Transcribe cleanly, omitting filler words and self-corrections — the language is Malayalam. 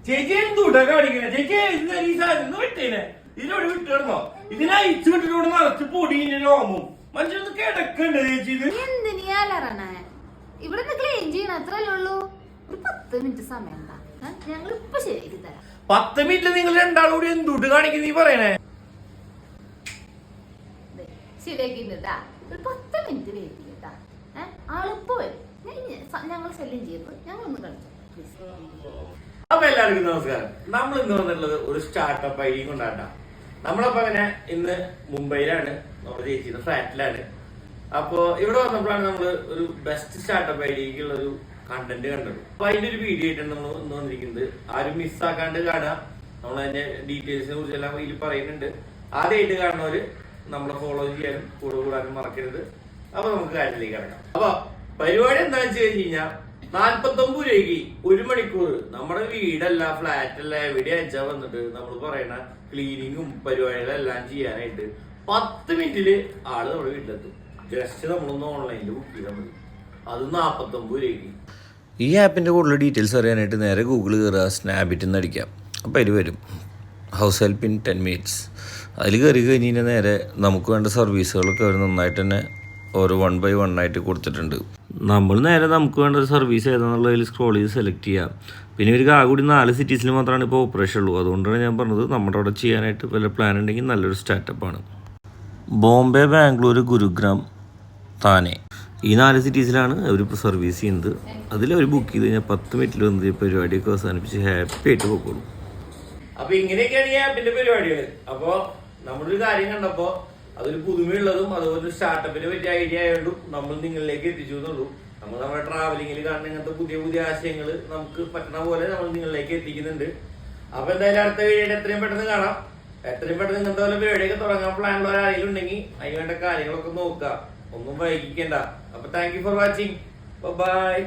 ചേച്ചി എന്തുട്ടാ കാണിക്കണേ? ചേച്ചി ഈ സാധനം വിട്ടേനെ, ഇതിനോട് വിട്ടിടണോ? ഇതിനെ അയച്ചു വിട്ടിട്ടോട് നിറച്ച് പൊടിയും രോമും മനുഷ്യനൊന്ന് കിടക്കണ്ടേ ചേച്ചി? ഇത് എന്തിനാ ഇവിടെ ക്ലീൻ ചെയ്യണം, അത്രല്ലേ ഉള്ളൂ. ഒരു 10 മിനിറ്റ് സമയം ഞങ്ങൾ ഇപ്പൊ ശരിയാക്കി തരാം. 10 മിനിറ്റ് നിങ്ങൾ രണ്ടാളും കൂടി എന്തുട്ട് കാണിക്കുന്ന നീ പറയണേ? ശരിയാക്കിട്ടാ, ഒരു 10 മിനിറ്റ് വെയിറ്റ് ചെയ്യട്ടാ. ആളിപ്പോ വരും, ഞങ്ങൾ ശല്യം ചെയ്തു, ഞങ്ങളൊന്ന് കളിച്ചു. അപ്പൊ എല്ലാവർക്കും നമസ്കാരം. നമ്മൾ ഇന്ന് വന്നിട്ടുള്ളത് ഒരു സ്റ്റാർട്ടപ്പ് ഐഡിയ കൊണ്ടാട്ടാ. നമ്മളപ്പോ അങ്ങനെ ഇന്ന് മുംബൈയിലാണ്, നമ്മുടെ ചേച്ചിയുടെ ഫ്ലാറ്റിലാണ്. അപ്പൊ ഇവിടെ വന്നപ്പോഴാണ് നമ്മള് ഒരു ബെസ്റ്റ് സ്റ്റാർട്ടപ്പ് ഐഡിയക്കുള്ള ഒരു കണ്ടന്റ് കണ്ടത്. അപ്പൊ അതിന്റെ ഒരു വീഡിയോ ആയിട്ടാണ് നമ്മൾ ഇന്ന് വന്നിരിക്കുന്നത്. ആരും മിസ്സാക്കാണ്ട് കാണാം. നമ്മൾ അതിന്റെ ഡീറ്റെയിൽസിനെ കുറിച്ചെല്ലാം ഇതിൽ പറയുന്നുണ്ട്. ആദ്യമായിട്ട് കാണുന്നവര് നമ്മളെ ഫോളോ ചെയ്യാനും കൂടെ കൂടാനും മറക്കരുത്. അപ്പൊ നമുക്ക് കാര്യത്തിലേക്ക് കിടക്കാം. അപ്പൊ പരിപാടി എന്താണെന്ന് വെച്ച് കഴിഞ്ഞാൽ 49 രൂപയ്ക്ക് 1 മണിക്കൂർ നമ്മുടെ വീടല്ല, ഫ്ലാറ്റ് അല്ല, എവിടെ അയച്ചാ വന്നിട്ട് നമ്മൾ പറയണ ക്ലീനിങ്ങും പരിപാടികളെല്ലാം ചെയ്യാനായിട്ട് 10 മിനിറ്റില് ആള് നമ്മുടെ വീട്ടിലെത്തും. ജസ്റ്റ് നമ്മളൊന്ന് ഓൺലൈനിൽ ബുക്ക് ചെയ്താൽ മതി, അത് 49 രൂപയ്ക്ക്. ഈ ആപ്പിൻ്റെ കൂടുതൽ ഡീറ്റെയിൽസ് അറിയാനായിട്ട് നേരെ ഗൂഗിൾ കയറുക, സ്നാപ്ചാറ്റിൽ നിന്ന് അടിക്കാം. അപ്പോൾ അതിൽ വരും ഹൗസ് ഹെൽപ്പ് ഇൻ 10 മിനിറ്റ്സ്. അതിൽ കയറി കഴിഞ്ഞ് കഴിഞ്ഞാൽ നേരെ നമുക്ക് വേണ്ട സർവീസുകളൊക്കെ അവർ നന്നായിട്ട് തന്നെ ഓരോ 1 by 1 ആയിട്ട് കൊടുത്തിട്ടുണ്ട്. നമ്മൾ നേരെ നമുക്ക് വേണ്ട ഒരു സർവീസ് ഏതാണെന്നുള്ളതിൽ സ്ക്രോൾ ചെയ്ത് സെലക്ട് ചെയ്യാം. പിന്നെ ഇവർക്ക് ആ കൂടി 4 സിറ്റീസിൽ മാത്രമാണ് ഇപ്പോൾ ഓപ്പറേഷൻ ഉള്ളൂ. അതുകൊണ്ടാണ് ഞാൻ പറഞ്ഞത് നമ്മുടെ അവിടെ ചെയ്യാനായിട്ട് വല്ല പ്ലാൻ ഉണ്ടെങ്കിൽ നല്ലൊരു സ്റ്റാർട്ടപ്പാണ്. ബോംബെ, ബാംഗ്ലൂർ, ഗുരുഗ്രാം, താനെ, ഈ 4 സിറ്റീസിലാണ് അവരിപ്പോൾ സർവീസ് ചെയ്യുന്നത്. അതിലവർ ബുക്ക് ചെയ്ത് കഴിഞ്ഞാൽ 10 മിനിറ്റിൽ വന്ന് ഈ പരിപാടിയൊക്കെ അവസാനിപ്പിച്ച് ഹാപ്പി ആയിട്ട് പോയിക്കോളും. അപ്പൊ ഇങ്ങനെയൊക്കെയാണ് ഈ ആപ്പിന്റെ പരിപാടികൾ. അപ്പൊ നമ്മളൊരു കാര്യം കണ്ടപ്പോ അതൊരു പുതുമയുള്ളതും അതുപോലെ സ്റ്റാർട്ടപ്പിനെ പറ്റിയ ഐഡിയ ആയതുകൊണ്ടും നമ്മൾ നിങ്ങളിലേക്ക് എത്തിച്ചു എന്നുള്ളൂ. നമ്മൾ നമ്മുടെ ട്രാവലിംഗിൽ കാണുന്ന ഇങ്ങനത്തെ പുതിയ പുതിയ ആശയങ്ങൾ നമുക്ക് പറ്റുന്ന പോലെ നമ്മൾ നിങ്ങളിലേക്ക് എത്തിക്കുന്നുണ്ട്. അപ്പൊ എന്തായാലും അടുത്ത വീഡിയോയിൽ എത്രയും പെട്ടെന്ന് കാണാം. എത്രയും പെട്ടെന്ന് ഇങ്ങനത്തെ പോലെ പരിപാടിയൊക്കെ തുടങ്ങാൻ പ്ലാനുള്ള ആരെങ്കിലും ഉണ്ടെങ്കിൽ അതിന് വേണ്ട കാര്യങ്ങളൊക്കെ നോക്കുക, ഒന്നും വൈകിക്കണ്ട. അപ്പൊ thank you for watching. By.